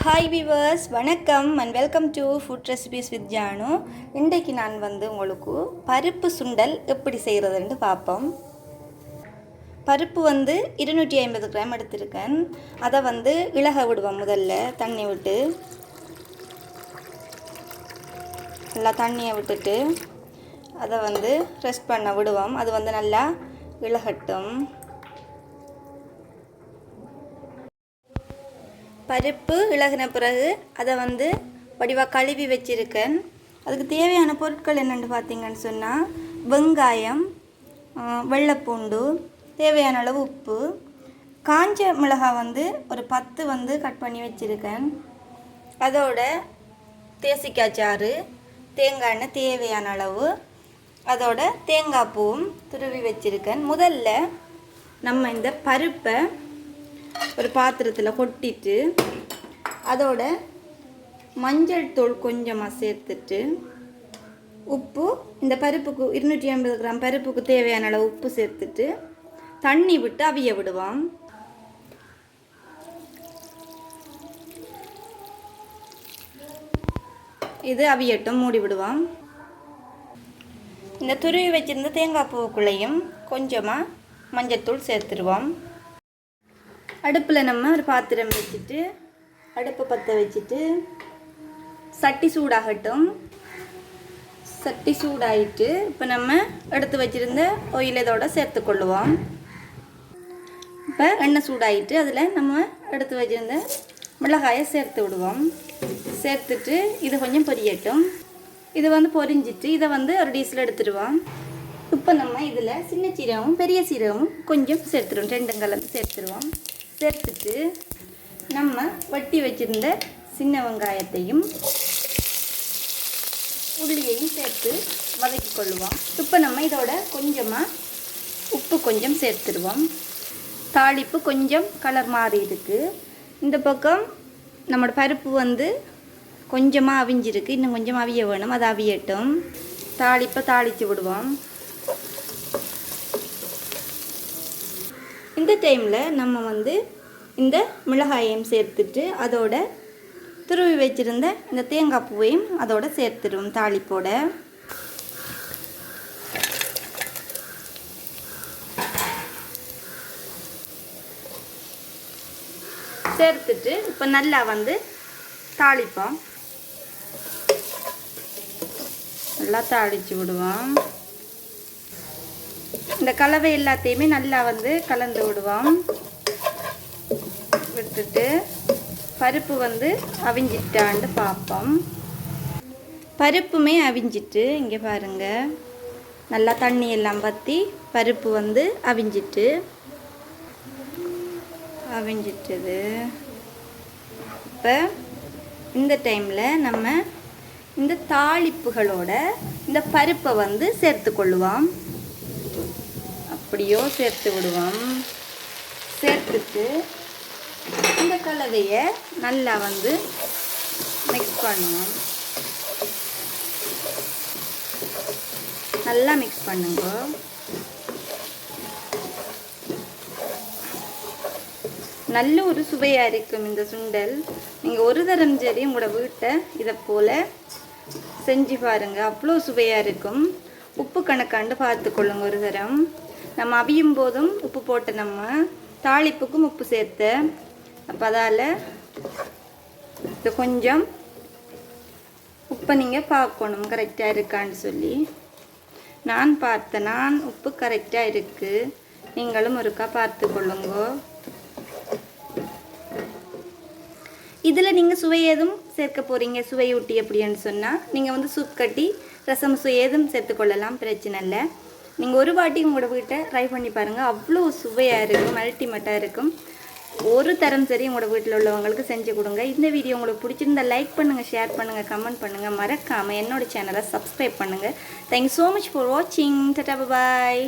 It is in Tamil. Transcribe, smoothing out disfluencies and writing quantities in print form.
ஹாய் விவர்ஸ், வணக்கம் and welcome to food recipes with Janu. இன்றைக்கு நான் உங்களுக்கு பருப்பு சுண்டல் எப்படி செய்கிறதுன்னு பார்ப்போம். பருப்பு 250 கிராம் எடுத்திருக்கேன். அதை இளக விடுவோம். முதல்ல தண்ணி விட்டு நல்லா தண்ணியை விட்டுட்டு அதை ரெஸ்ட் பண்ண விடுவோம். அது நல்லா இளகட்டும். பருப்பு இளகின பிறகு அதை வடிவாக கழுவி வச்சுருக்கேன். அதுக்கு தேவையான பொருட்கள் என்னென்னு பார்த்தீங்கன்னு சொன்னால், வெங்காயம், வெள்ளைப்பூண்டு, தேவையான அளவு உப்பு, காஞ்ச மிளகாய் ஒரு 10 கட் பண்ணி வச்சுருக்கேன். அதோட தேசிக்காய் சாறு, தேங்காய் எண்ணெய் தேவையான அளவு, அதோட தேங்காய் பூவும் துருவி வச்சுருக்கேன். முதல்ல நம்ம இந்த பருப்பை ஒரு பாத்திரத்தில் கொட்டிட்டு அதோட மஞ்சள் தூள் கொஞ்சமாக சேர்த்துட்டு உப்பு, இந்த பருப்புக்கு 250 கிராம் பருப்புக்கு தேவையான அளவு உப்பு சேர்த்துட்டு தண்ணி விட்டு அவிய விடுவோம். இது அவியட்டும், மூடி விடுவோம். இந்த துருவி வச்சிருந்த தேங்காய் பூவுக்குள்ளேயும் கொஞ்சமாக மஞ்சள் தூள் சேர்த்துருவோம். அடுப்பில் நம்ம ஒரு பாத்திரம் வச்சுட்டு அடுப்பை பற்ற வச்சுட்டு சட்டி சூடாகட்டும். சட்டி சூடாகிட்டு இப்போ நம்ம எடுத்து வச்சுருந்த ஆயில் இதோட சேர்த்துக்கொள்ளுவோம். இப்போ எண்ணெய் சூடாகிட்டு அதில் நம்ம எடுத்து வச்சுருந்த மிளகாயை சேர்த்து விடுவோம். சேர்த்துட்டு இது கொஞ்சம் பொரியட்டும். இது பொரிஞ்சிட்டு இதை ஒரு டீஸில் எடுத்துடுவோம். இப்போ நம்ம இதில் சின்ன சீரகமும் பெரிய சீரகமும் கொஞ்சம் சேர்த்துடுவோம். ரெண்டும் கலந்து சேர்த்துடுவோம். சேர்த்துட்டு நம்ம வட்டி வச்சிருந்த சின்ன வெங்காயத்தையும் உள்ளியையும் சேர்த்து வதக்கி கொள்ளுவோம். இப்போ நம்ம இதோட கொஞ்சமாக உப்பு கொஞ்சம் சேர்த்துடுவோம். தாளிப்பு கொஞ்சம் கலர் மாறி இருக்குது. இந்த பக்கம் நம்மளோட பருப்பு கொஞ்சமாக அவிஞ்சிருக்கு. இன்னும் கொஞ்சம் அவிய வேணும். அது அவியட்டும். தாளிப்பை தாளித்து விடுவோம். இந்த டைமில் நம்ம இந்த மிளகாயையும் சேர்த்துட்டு அதோட துருவி வச்சுருந்த இந்த தேங்காய் பூவையும் அதோட சேர்த்துடுவோம். தாளிப்போட சேர்த்துட்டு இப்போ நல்லா தாளிப்போம். நல்லா தாளித்து விடுவோம். இந்த கலவை எல்லாத்தையுமே நல்லா கலந்து விடுவோம். விட்டுட்டு பருப்பு அவிஞ்சிட்டான்னு பார்ப்போம். பருப்புமே அவிஞ்சிட்டு இங்கே பாருங்கள், நல்லா தண்ணி எல்லாம் பற்றி பருப்பு அவிஞ்சிட்டுது. இப்போ இந்த டைமில் நம்ம இந்த தாளிப்புகளோட இந்த பருப்பை சேர்த்துக்கொள்ளுவோம். அப்படியோ சேர்த்து விடுவோம். சேர்த்துட்டு இந்த கலவையை நல்லா மிக்ஸ் பண்ணுவோம். நல்லா மிக்ஸ் பண்ணுங்க. நல்ல ஒரு சுவையாக இருக்கும் இந்த சுண்டல். நீங்கள் ஒரு தரம் சரி உங்களோட வீட்டை இதை போல் செஞ்சு பாருங்கள். அவ்வளோ சுவையாக இருக்கும். உப்பு கணக்காண்டு பார்த்துக்கொள்ளுங்க. ஒரு தரம் நம்ம அவியும் போதும் உப்பு போட்டு நம்ம தாளிப்புக்கும் உப்பு சேர்த்து, அப்போ அதால் இது கொஞ்சம் உப்பை நீங்கள் பார்க்கணும் கரெக்டாக இருக்கான்னு சொல்லி. நான் பார்த்தேன், உப்பு கரெக்டாக இருக்குது. நீங்களும் ஒருக்கா பார்த்து கொள்ளுங்க. இதில் நீங்கள் சுவை ஏதும் சேர்க்க போகிறீங்க, சுவையூட்டி எப்படின்னு சொன்னால் நீங்கள் சூப் கட்டி ரசம் சுவை ஏதும் சேர்த்துக்கொள்ளலாம், பிரச்சனை இல்லை. நீங்கள் ஒரு வாட்டி உங்களோட வீட்டை ட்ரை பண்ணி பாருங்கள். அவ்வளோ சுவையாக இருக்கும், அல்டிமேட்டாக இருக்கும். ஒரு தரம் சரி உங்களோட வீட்டில் உள்ளவங்களுக்கு செஞ்சு கொடுங்க. இந்த வீடியோ உங்களுக்கு பிடிச்சிருந்தா லைக் பண்ணுங்கள், ஷேர் பண்ணுங்கள், கமெண்ட் பண்ணுங்கள். மறக்காமல் என்னோடய சேனலை சப்ஸ்கிரைப் பண்ணுங்கள். தேங்க்யூ ஸோ மச் ஃபார் வாட்சிங். டாடா, பாய்.